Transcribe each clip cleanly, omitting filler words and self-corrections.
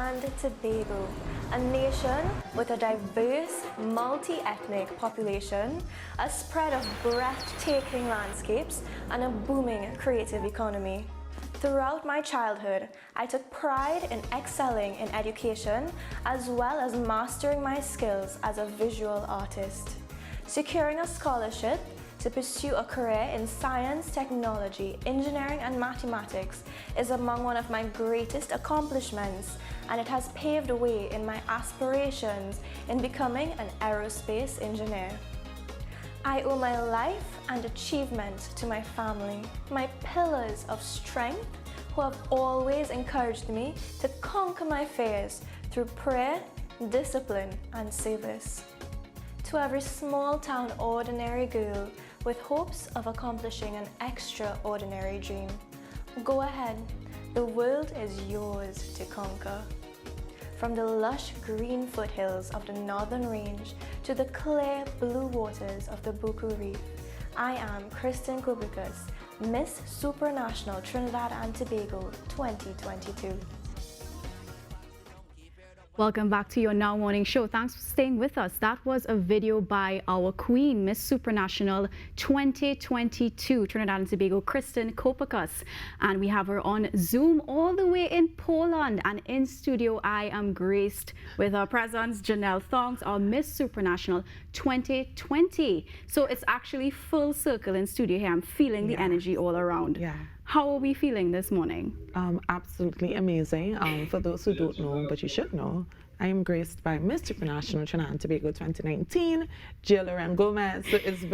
and Tobago, a nation with a diverse, multi-ethnic population, a spread of breathtaking landscapes, and a booming creative economy. Throughout my childhood, I took pride in excelling in education as well as mastering my skills as a visual artist. Securing a scholarship to pursue a career in science, technology, engineering, and mathematics is among one of my greatest accomplishments, and it has paved the way in my aspirations in becoming an aerospace engineer. I owe my life and achievement to my family, my pillars of strength, who have always encouraged me to conquer my fears through prayer, discipline, and service. To every small-town ordinary girl with hopes of accomplishing an extraordinary dream, go ahead, the world is yours to conquer. From the lush green foothills of the Northern Range to the clear blue waters of the Buku Reef, I am Kristen Kubikas, Miss Supranational Trinidad and Tobago 2022. Welcome back to your Now Morning Show. Thanks for staying with us. That was a video by our queen, Miss Supranational 2022 Trinidad and Tobago, Kristen Kopakas. And we have her on Zoom all the way in Poland. And in studio, I am graced with our presence, Janelle Thongs, our Miss Supranational 2020. So it's actually full circle in studio here. I'm feeling the energy all around. Yeah. How are we feeling this morning? Absolutely amazing. For those who don't know, but you should know, I am graced by Miss Supranational Trinidad and Tobago 2019, Jill Loren Gomez. So it's a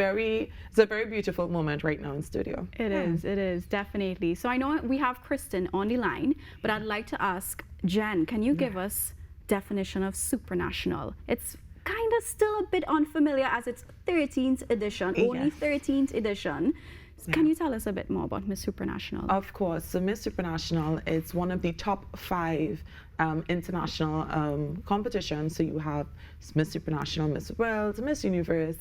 very beautiful moment right now in studio. It is, definitely. So I know we have Kristen on the line, but I'd like to ask Jen, can you give us definition of supranational? It's kind of still a bit unfamiliar as it's 13th edition, only 13th edition. Can you tell us a bit more about Miss Supranational? Of course. So Miss Supranational is one of the top 5 international competitions. So you have Miss Supranational, Miss World, Miss Universe,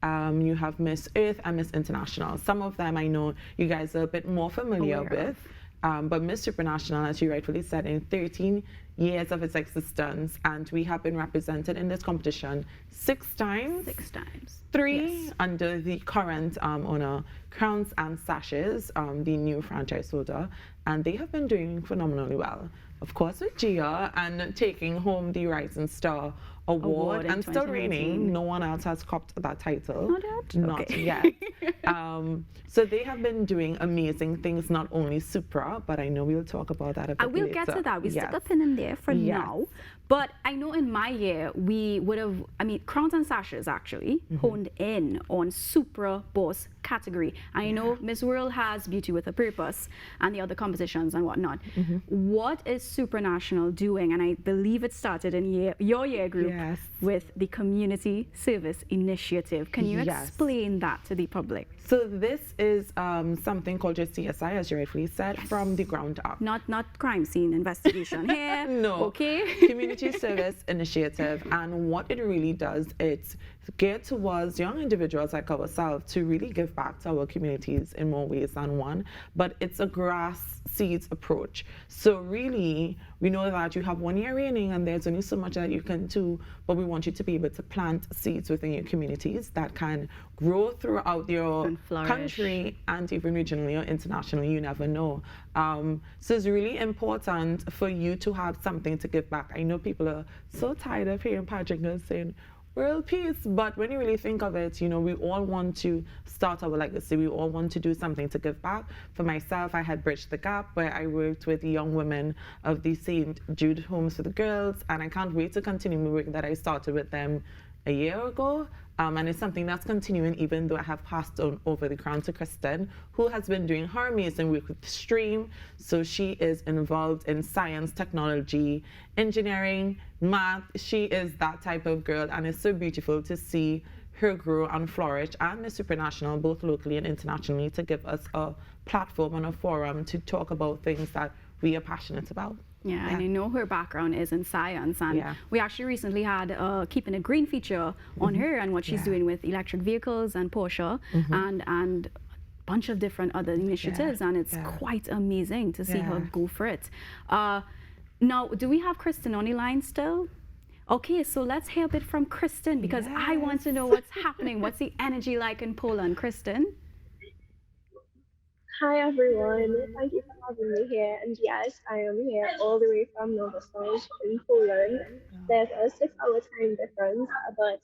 you have Miss Earth and Miss International. Some of them I know you guys are a bit more familiar with. But Miss Supranational, as you rightfully said, in 13 years of its existence, and we have been represented in this competition 6 times. 6 times. 3 under the current owner, Crowns and Sashes, the new franchise holder, and they have been doing phenomenally well. Of course, with Gia and taking home the Rising Star Award and still reigning. No one else has copped that title. Not yet? Not yet. So they have been doing amazing things, not only Supra, but I know we'll talk about that a bit we'll later. get to that. We stick a pin in there for now. But I know in my year, we would have, Crowns and Sashes actually honed in on Supra Boss category. I know Miss World has Beauty with a Purpose and the other competitions and whatnot. What is Supranational doing? And I believe it started in your year group with the Community Service Initiative. Can you explain that to the public? So this is something called your CSI, as you rightfully said, from the ground up. Not crime scene investigation here. No. Okay. Community Service Initiative, and what it really does, it's geared towards young individuals like ourselves to really give back to our communities in more ways than one, but it's a grass seeds approach. So really, we know that you have 1 year reigning and there's only so much that you can do, but we want you to be able to plant seeds within your communities that can grow throughout your country and even regionally or internationally, you never know. So it's really important for you to have something to give back. I know people are so tired of hearing Patrick saying, world peace, but when you really think of it, you know, we all want to start our legacy. We all want to do something to give back. For myself, I had bridged the gap where I worked with the young women of the St. Jude Homes for the Girls, and I can't wait to continue the work that I started with them a year ago. And it's something that's continuing even though I have passed on over the crown to Kristen, who has been doing her amazing work with Stream. So she is involved in science, technology, engineering, math. She is that type of girl, and it's so beautiful to see her grow and flourish, and Miss Supranational, both locally and internationally, to give us a platform and a forum to talk about things that we are passionate about. Yeah, and I know her background is in science, and we actually recently had a Keeping It Green feature on her and what she's doing with electric vehicles and Porsche and a bunch of different other initiatives, and it's quite amazing to see her go for it. Now, do we have Kristen on the line still? Okay, so let's hear a bit from Kristen because I want to know what's happening. What's the energy like in Poland, Kristen? Hi everyone, thank you for having me here. And yes, I am here all the way from Nova Scotia in Poland. There's a 6 hour time difference, but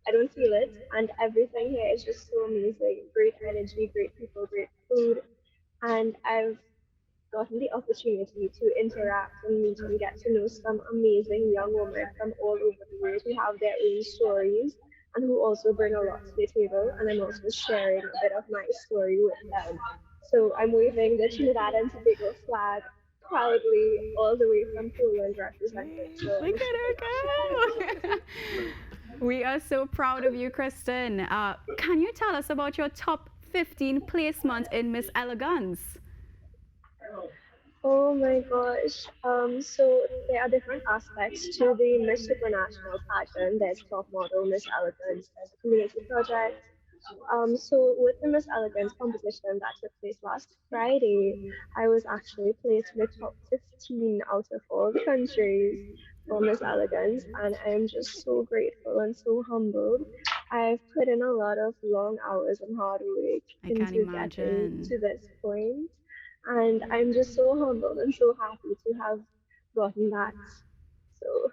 I don't feel it. And everything here is just so amazing. Great energy, great people, great food. And I've gotten the opportunity to interact and meet and get to know some amazing young women from all over the world who have their own stories and who also bring a lot to the table. And I'm also sharing a bit of my story with them. So I'm waving the Trinidad and Tobago flag proudly all the way from Poland representing. So Look at her go! We are so proud of you, Kristen. Can you tell us about your top 15 placement in Miss Elegance? oh my gosh. So there are different aspects to the Miss Supranational pageant. There's top model, Miss Elegance, there's a community project. So with the Miss Elegance competition that took place last Friday, I was actually placed in the top 15 out of all countries for Miss Elegance, and I am just so grateful and so humbled. I've put in a lot of long hours and hard work I can't into getting imagine. to this point, and I'm just so humbled and so happy to have gotten that. So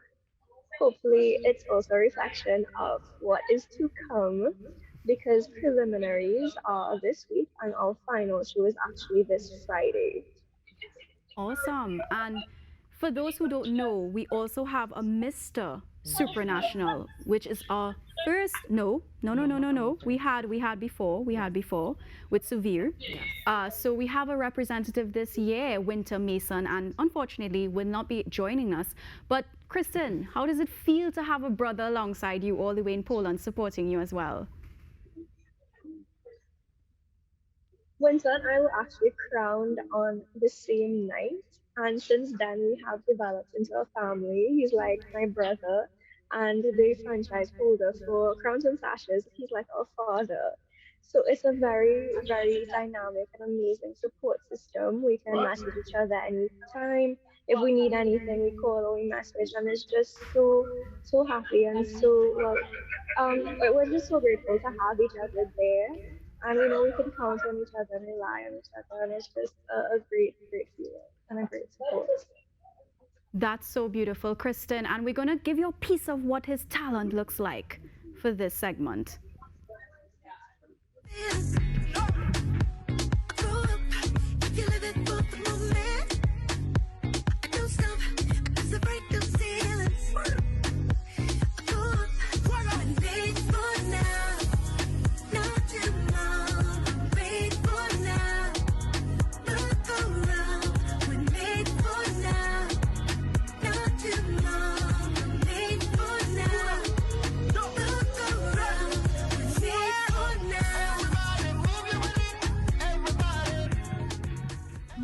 hopefully, it's also a reflection of what is to come because preliminaries are this week and our final show is actually this Friday. Awesome. And for those who don't know, we also have a Mr. Supranational, which is our first. No. We had before with Suvir. So we have a representative this year, Winter Mason, and unfortunately will not be joining us. But Kristen, how does it feel to have a brother alongside you all the way in Poland supporting you as well? Winter and I were actually crowned on the same night, and since then we have developed into a family. He's like my brother, and the franchise holder for Crowns and Sashes. He's like our father. So it's a very, very dynamic and amazing support system. We can message each other anytime. If we need anything, we call or we message, and it's just so, so happy and so well. We're just so grateful to have each other there, and we know we can count on each other and rely on each other, and it's just a great, great feeling and a great support. That's so beautiful, Kristen. And we're going to give you a piece of what his talent looks like for this segment.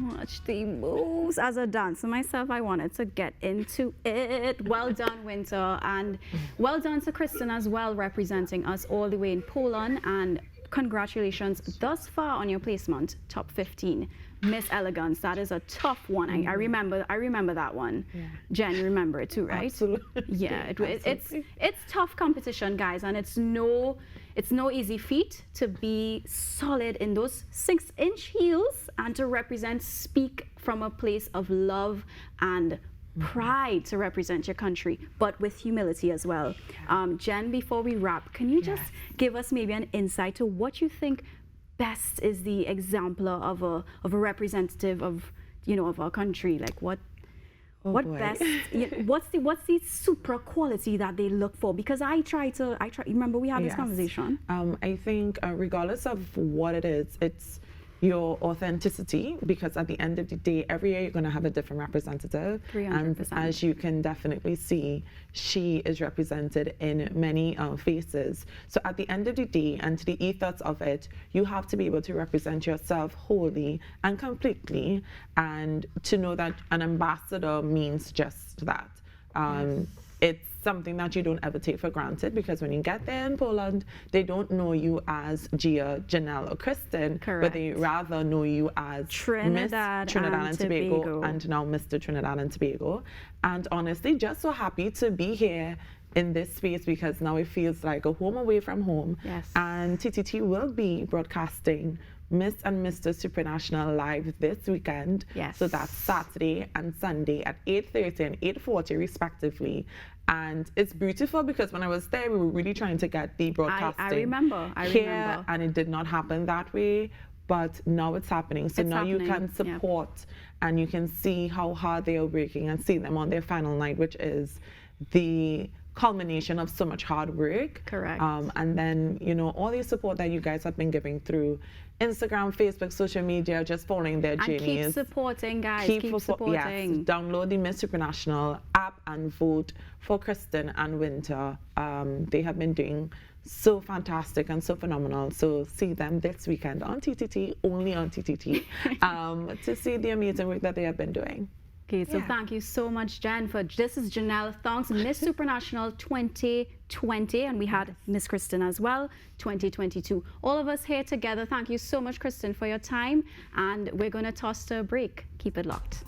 Watch the moves. As a dancer myself, I wanted to get into it. Well done, Winter, and well done to Kristen as well, representing us all the way in Poland. And congratulations thus far on your placement, top 15. Miss Elegance, that is a tough one. I remember that one. Yeah. Jen, you remember it too, right? Absolutely. Yeah, it's tough competition, guys, and it's no easy feat to be solid in those 6-inch heels and to speak from a place of love and pride to represent your country, but with humility as well. Jen, before we wrap, can you just give us maybe an insight to what you think best is the exemplar of a representative of of our country? Like what best what's the super quality that they look for? Because I try remember we had this conversation. I think regardless of what it is, it's your authenticity, because at the end of the day, every year you're going to have a different representative. 300%. And as you can definitely see, she is represented in many faces. So at the end of the day, and to the ethos of it, you have to be able to represent yourself wholly and completely, and to know that an ambassador means just that. it's something that you don't ever take for granted, because when you get there in Poland, they don't know you as Gia, Janelle, or Kristen, but they rather know you as Trinidad, Miss Trinidad and Tobago, and now Mr. Trinidad and Tobago. And honestly, just so happy to be here in this space, because now it feels like a home away from home. Yes. And TTT will be broadcasting Miss and Mr. Supranational live this weekend. Yes. So that's Saturday and Sunday at 8:30 and 8:40 respectively. And it's beautiful, because when I was there, we were really trying to get the broadcasting I remember here, and it did not happen that way. But now it's happening. So it's now happening. You can support and you can see how hard they are working and see them on their final night, which is the culmination of so much hard work. Correct. And then, you know, all the support that you guys have been giving through Instagram, Facebook, social media, just following their journeys. And keep supporting, guys. Keep supporting. Yes, download the Miss Supranational app and vote for Kristen and Winter. They have been doing so fantastic and so phenomenal. So see them this weekend on TTT, only on TTT, to see the amazing work that they have been doing. Okay, so thank you so much, Jen. This is Janelle Thongs, Miss Supranational 2020, and we had Miss Kristen as well, 2022. All of us here together. Thank you so much, Kristen, for your time, and we're going to toss to a break. Keep it locked.